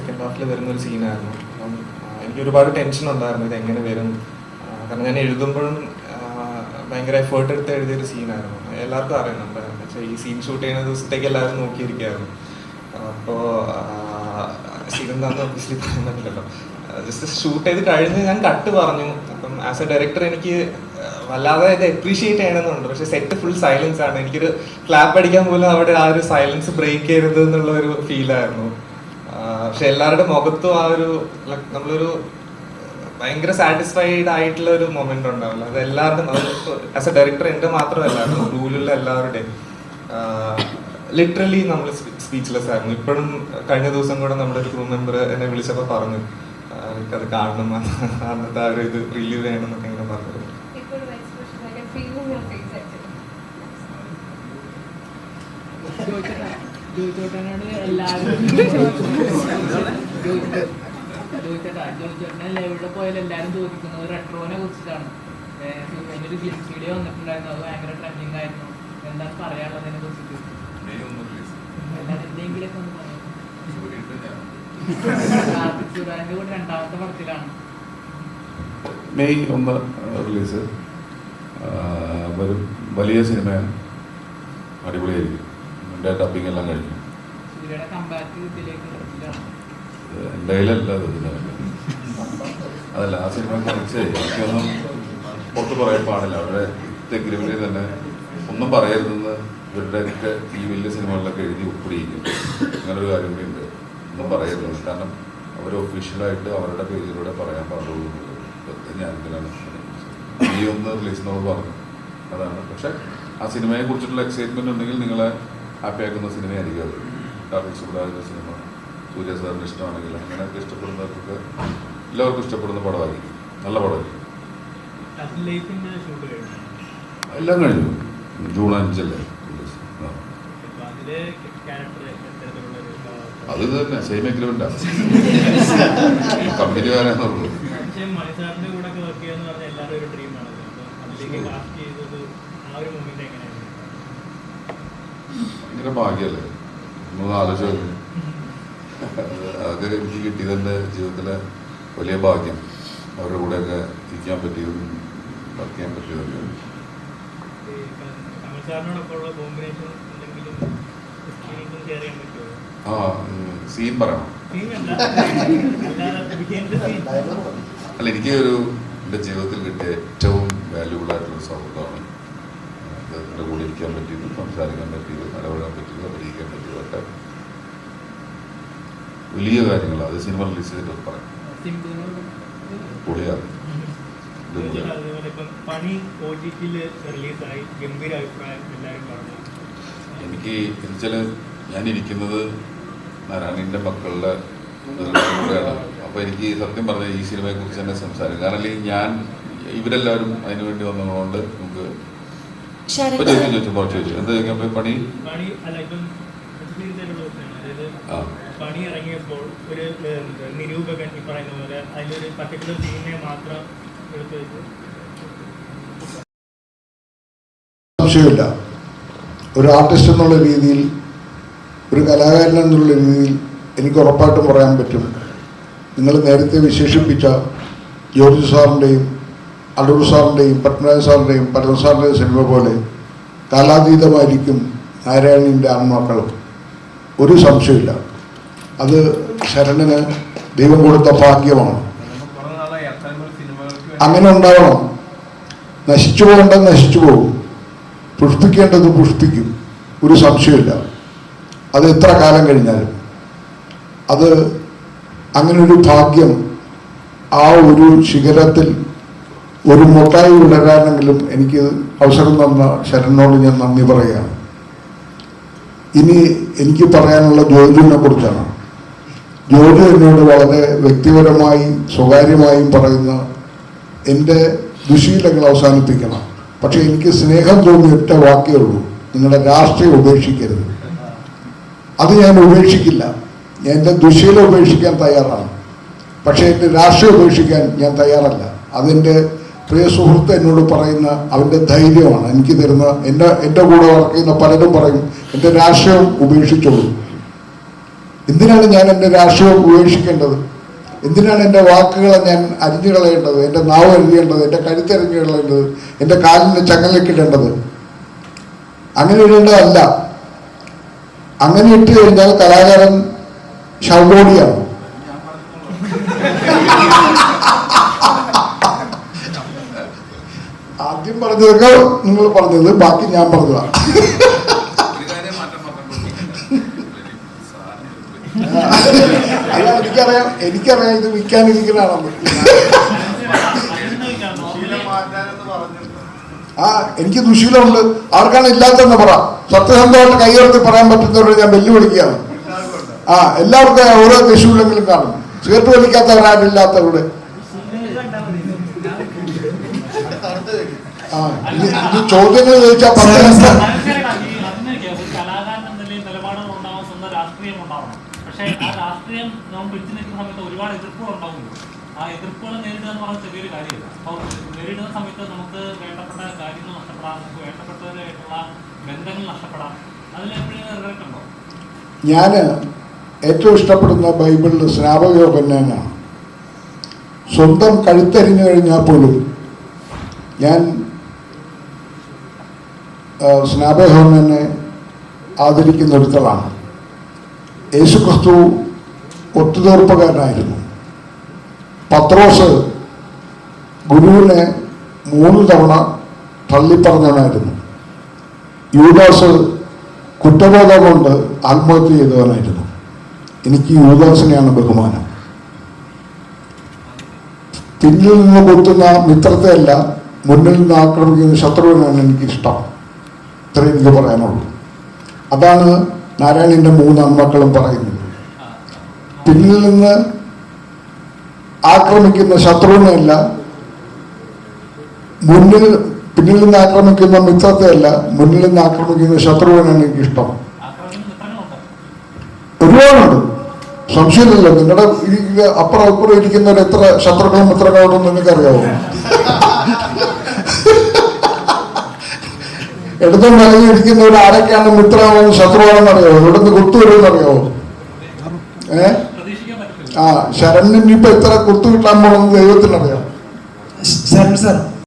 Second ഹാഫിൽ വരുന്നൊരു സീനായിരുന്നു. അപ്പം എനിക്ക് ഒരുപാട് ടെൻഷൻ ഉണ്ടായിരുന്നു ഇത് എങ്ങനെ വരും. കാരണം ഞാൻ എഴുതുമ്പോഴും ഭയങ്കര എഫേർട്ട് എടുത്ത് എഴുതിയൊരു സീനായിരുന്നു. എല്ലാവർക്കും അറിയുന്നുണ്ട്. പക്ഷേ ഈ സീൻ ഷൂട്ട് ചെയ്യുന്ന ദിവസത്തേക്ക് എല്ലാവരും നോക്കിയിരിക്കുകയായിരുന്നു. അപ്പോൾ സീൻ എന്താണെന്ന് ഒഫീഷ്യലി പറയാൻ പറ്റില്ലല്ലോ. ജസ്റ്റ് ഷൂട്ട് ചെയ്ത് കഴിഞ്ഞ് ഞാൻ കട്ട് പറഞ്ഞു. അപ്പം ആസ് എ ഡയറക്ടർ എനിക്ക് വല്ലാതെ ഇത് അപ്രീഷിയേറ്റ് ചെയ്യണമെന്നുണ്ട്. പക്ഷെ സെറ്റ് ഫുൾ സൈലൻസ് ആണ്. എനിക്കൊരു ക്ലാപ്പ് അടിക്കാൻ പോലും അവിടെ ആ ഒരു സൈലൻസ് ബ്രേക്ക് ചെയ്യരുത് എന്നുള്ള ഒരു ഫീലായിരുന്നു. പക്ഷെ എല്ലാവരുടെ മുഖത്തും ആ ഒരു നമ്മളൊരു ഭയങ്കര സാറ്റിസ്ഫൈഡ് ആയിട്ടുള്ള ഒരു മൊമെന്റ് ഉണ്ടാവില്ല. അത് എല്ലാവരുടെയും ആസ് എ ഡയറക്ടർ എൻ്റെ മാത്രമല്ല, റൂലുള്ള എല്ലാവരുടെയും ലിറ്ററലി നമ്മൾ സ്പീച്ച്ലെസ് ആയിരുന്നു. ഇപ്പോഴും കഴിഞ്ഞ ദിവസം കൂടെ നമ്മുടെ ഒരു ക്രൂ മെമ്പർ എന്നെ വിളിച്ചപ്പോൾ പറഞ്ഞു എനിക്കത് കാണണം, അന്നത്തെ ആ ഒരു ഇത് റിലീവ് ചെയ്യണം എന്നൊക്കെ ഇങ്ങനെ പറഞ്ഞു. എവിടെ പോയാലും എല്ലാവരും ചോദിക്കുന്നത് റെട്രോനെ കുറിച്ചിട്ടാണ്. അതിൻ്റെ ഒരു ഗ്ലിംസ് വീഡിയോ വന്നിട്ടുണ്ടായിരുന്നു, അത് ഭയങ്കര ട്രെൻഡിങ് ആയിരുന്നു. എന്താണ് പറയാനുള്ളതിനെ കുറിച്ചിട്ട്? എന്തെങ്കിലുമൊക്കെ ഒന്ന് പറയാം. സുരാജിന്റെ കൂടെ രണ്ടാമത്തെ പടത്തിലാണ്. മെയ് 1 റിലീസ് വരും. വലിയ സിനിമയാണ്, അടിപൊളിയായിരിക്കും. എൻ്റെ ഡബിങ് എല്ലാം കഴിഞ്ഞു. സൂര്യയുടെ കമ്പാക്ക് ഇതിലേക്ക് എൻ്റെ കയ്യിലല്ല അതല്ല ആ സിനിമ കുറച്ച് എനിക്കൊന്നും പുറത്ത് പറയാൻ പാടില്ല. അവരുടെ എഗ്രിമെന്റിൽ തന്നെ ഒന്നും പറയരുതെന്ന് ഇവരുടെയൊക്കെ ഈ വലിയ സിനിമകളിലൊക്കെ എഴുതി ഒപ്പിടിയിരിക്കും. അങ്ങനൊരു കാര്യം കൂടി ഉണ്ട്, ഒന്നും പറയരുത്. കാരണം അവർ ഒഫീഷ്യലായിട്ട് അവരുടെ പേജിലൂടെ പറയാൻ പാടുള്ളൂ. ഞാൻ ഇതിലാണ് ഈ 1 റിലീസിനോട് പറഞ്ഞു അതാണ്. പക്ഷെ ആ സിനിമയെ കുറിച്ചിട്ടുള്ള എക്സൈറ്റ്മെന്റ് ഉണ്ടെങ്കിൽ നിങ്ങളെ ഹാപ്പി ആക്കുന്ന സിനിമയായിരിക്കും അത്. കാർത്തിക് സുബ്രാജിന്റെ സിനിമ സൂര്യ സാറിന് ഇഷ്ടമാണെങ്കിൽ അങ്ങനെയൊക്കെ ഇഷ്ടപ്പെടുന്നവർക്കൊക്കെ എല്ലാവർക്കും ഇഷ്ടപ്പെടുന്ന പടമായിരിക്കും, നല്ല പടമായിരിക്കും. എല്ലാം കഴിഞ്ഞു. ജൂൺ 5 അല്ലേ അത് തന്നെ സെയിം എഗ്രിമെന്റാ. കമ്പനിക്കാരാന്നുള്ളൂ. ഭയങ്കര ഭാഗ്യല്ലേ, ഒന്ന് ആലോചിച്ചു. അതൊക്കെ എനിക്ക് കിട്ടിയത് എൻ്റെ ജീവിതത്തിലെ വലിയ ഭാഗ്യം. അവരുടെ കൂടെയൊക്കെ ഇരിക്കാൻ പറ്റിയതും വർക്ക് ചെയ്യാൻ പറ്റിയതൊക്കെ. ആ സീൻ പറയണം. അല്ല, എനിക്ക് എൻ്റെ ജീവിതത്തിൽ കിട്ടിയ ഏറ്റവും വാല്യൂബിൾ ആയിട്ടുള്ള സൗഹൃദമാണ്. അദ്ദേഹത്തിൻ്റെ കൂടെ ഇരിക്കാൻ പറ്റിയത്, സംസാരിക്കാൻ പറ്റിയത്, ഇടപെടാൻ പറ്റിയത്, അഭിനയിക്കാൻ പറ്റിയതൊക്കെ വലിയ കാര്യങ്ങളാണ്. അത് സിനിമ റിലീസ് ചെയ്തിട്ട് പറയാം. പൊളിയാണ്. എനിക്ക് എന്നുവെച്ചാൽ ഞാനിരിക്കുന്നത് നാരായണീൻ്റെ മക്കളുടെ കൂടെയാണ്. അപ്പോൾ എനിക്ക് സത്യം പറഞ്ഞാൽ ഈ സിനിമയെ കുറിച്ച് തന്നെ സംസാരിക്കും. കാരണം അല്ലെങ്കിൽ ഞാൻ ഇവരെല്ലാവരും അതിനു വേണ്ടി വന്നതുകൊണ്ട് നമുക്ക് ചോദിച്ചു എന്താ ചോദിക്കാൻ പോയി പണി പണി ഇറങ്ങിയപ്പോൾ ഒരു നിരൂപകൻ ഈ പറയുന്ന പോലെ അതിലൊരു പർട്ടിക്കുലർ സീനിനെ മാത്രം എടുത്തു വെച്ചു. സംശയമില്ല, ഒരു ആർട്ടിസ്റ്റ് എന്നുള്ള രീതിയിൽ, ഒരു കലാകാരൻ എന്നുള്ള രീതിയിൽ എനിക്ക് ഉറപ്പായിട്ടും പറയാൻ പറ്റും. നിങ്ങൾ നേരത്തെ വിശേഷിപ്പിച്ച ജോർജ് സാറിൻ്റെയും അടൂർ സാറിൻ്റെയും പത്മനാഭൻ സാറിൻ്റെയും പരമ സാറിൻ്റെയും സിനിമ പോലെ കാലാതീതമായിരിക്കും നാരായണീൻ്റെ ആൺമക്കളും. ഒരു സംശയമില്ല. അത് ശരണന് ദൈവം കൊടുത്ത ഭാഗ്യമാണ്. അങ്ങനെ ഉണ്ടാവണം. നശിച്ചു പോകേണ്ടത് നശിച്ചു പോകും, പുഷ്പിക്കേണ്ടത് പുഷ്പിക്കും, ഒരു സംശയമില്ല. അത് എത്ര കാലം കഴിഞ്ഞാലും അത് അങ്ങനൊരു ഭാഗ്യം ആ ഒരു ശിഖരത്തിൽ ഒരു മുട്ടായി വിടരാനെങ്കിലും എനിക്ക് അവസരം തന്ന ശരണിനോട് ഞാൻ നന്ദി പറയുകയാണ്. ഇനി എനിക്ക് പറയാനുള്ള ജോജുവിനെ കുറിച്ചാണ്. ജോജു എന്നോട് വളരെ വ്യക്തിപരമായി സ്വകാര്യമായും പറയുന്ന എൻ്റെ ദുശീലങ്ങൾ അവസാനിപ്പിക്കണം. പക്ഷെ എനിക്ക് സ്നേഹം തോന്നിയ ഒറ്റ വാക്കേ ഉള്ളൂ, നിങ്ങളുടെ രാഷ്ട്രീയം ഉപേക്ഷിക്കരുത്. അത് ഞാൻ ഉപേക്ഷിക്കില്ല. ഞാൻ എൻ്റെ ദുശീലം ഉപേക്ഷിക്കാൻ തയ്യാറാണ്, പക്ഷേ എൻ്റെ രാഷ്ട്രീയം ഉപേക്ഷിക്കാൻ ഞാൻ തയ്യാറല്ല. അതെൻ്റെ പ്രിയ സുഹൃത്ത് എന്നോട് പറയുന്ന അവൻ്റെ ധൈര്യമാണ് എനിക്ക് തരുന്ന. എൻ്റെ കൂടെ വർക്ക് ചെയ്യുന്ന പലരും പറയും എൻ്റെ രാഷ്ട്രീയം ഉപേക്ഷിച്ചോളൂ. എന്തിനാണ് ഞാൻ എൻ്റെ രാഷ്ട്രീയം ഉപേക്ഷിക്കേണ്ടത്? എന്തിനാണ് എൻ്റെ വാക്കുകളെ ഞാൻ അരിഞ്ഞു കളയേണ്ടത്? എൻ്റെ നാവ് എഴുതിയേണ്ടത്, എൻ്റെ കഴുത്തരിഞ്ഞു കളയേണ്ടത്, എൻ്റെ കാലിൻ്റെ ചങ്ങലക്കിടേണ്ടത്? അങ്ങനെ ഇടേണ്ടതല്ല. അങ്ങനെ ഇട്ട് കഴിഞ്ഞാൽ കലാകാരൻ ഷർബോഡിയാണ്. ആദ്യം പറഞ്ഞതൊക്കെ നിങ്ങൾ പറഞ്ഞത്, ബാക്കി ഞാൻ പറഞ്ഞതാണ്. അല്ല, എനിക്കറിയാം ഇത് വിൽക്കാനിരിക്കുന്നതാണെന്ന്. എനിക്ക് ദുശീലമുണ്ട്. ആർക്കാണ് ഇല്ലാത്തെന്ന് പറ. സത്യസന്ധമായിട്ട് കൈയുയർത്തി പറയാൻ പറ്റുന്നവരോട് ഞാൻ വെല്ലുവിളിക്കുകയാണ്. എല്ലാവർക്കും ഓരോ ദശൂലെങ്കിലും കാണും. സിഗരറ്റ് വലിക്കാത്തവരാരില്ലാത്തവരുടെ ഇത് ചോദ്യങ്ങൾ ചോദിച്ചാൽ പക്ഷേ ആ രാഷ്ട്രീയം നമ്മൾ പിടിച്ചു നിൽക്കുന്ന സമയത്ത് ഒരുപാട് എതിർപ്പുകൾ ഉണ്ടാവുന്നു. ആ എതിർപ്പുകൾ നേരിടുക എന്ന് പറഞ്ഞാൽ ചെറിയൊരു കാര്യമില്ല. അപ്പോൾ നേരിടുന്ന സമയത്ത് നമുക്ക് വേണ്ടപ്പെട്ട കാര്യങ്ങൾ നഷ്ടപ്പെടാം, നമുക്ക് വേണ്ടപ്പെട്ടവരായിട്ടുള്ള ബന്ധങ്ങൾ നഷ്ടപ്പെടാം. അതിലെപ്പോഴും റിഗ്രറ്റ് ഉണ്ടോ? ഞാൻ ഏറ്റവും ഇഷ്ടപ്പെടുന്ന ബൈബിളിൽ സ്നാപകയോഹന്നാനാണ്. സ്വന്തം കഴുത്തരിഞ്ഞു കഴിഞ്ഞാൽ പോലും ഞാൻ സ്നാപകയോഹന്നാനെ ആദരിക്കുന്ന ഒരുത്തളാണ്. യേശുക്രിസ്തു ഒത്തുതീർപ്പുകാരനായിരുന്നു. പത്രോസ് ഗുരുവിനെ 3 തവണ തള്ളിപ്പറഞ്ഞവനായിരുന്നു. യൂദാസ് കുറ്റബോധം കൊണ്ട് ആത്മഹത്യ ചെയ്തവനായിരുന്നു. എനിക്ക് യൂദാസിനെയാണ് ബഹുമാനം. പിന്നിൽ നിന്ന് കുത്തുന്ന മിത്രത്തെ അല്ല, മുന്നിൽ നിന്ന് ആക്രമിക്കുന്ന ശത്രുവിനാണ് എനിക്കിഷ്ടം. ഇത്രയും എനിക്ക് പറയാനുള്ളൂ. അതാണ് നാരായണൻ്റെ 3 ആൺമക്കളും പറയുന്നത്. പിന്നിൽ നിന്ന് ആക്രമിക്കുന്ന ശത്രുവിനെയല്ല, പിന്നിൽ നിന്ന് ആക്രമിക്കുന്ന മിത്രത്തെ അല്ല, മുന്നിൽ നിന്ന് ആക്രമിക്കുന്ന ശത്രുവിനാണ് എനിക്കിഷ്ടം. ഒരുപാടുണ്ട്, സംശയമില്ലല്ലോ. നിങ്ങളുടെ അപ്പുറം ഇരിക്കുന്നവർ എത്ര ശത്രുക്കളും മിത്രങ്ങളുണ്ടെന്ന് നിങ്ങൾക്കറിയാവോ? എടുത്തും വലഞ്ഞിരിക്കുന്നവർ ആരൊക്കെയാണ് മിത്രമാണെന്ന് ശത്രുവാണെന്ന് അറിയാവോ? ഇവിടെ നിന്ന് കുത്തുവരുമെന്ന് അറിയാവോ? ശരണ്യൻ ഇപ്പൊ എത്ര കുത്തു കിട്ടാൻ പോണെന്ന് ദൈവത്തിനറിയാം. ശരൺ സാർ,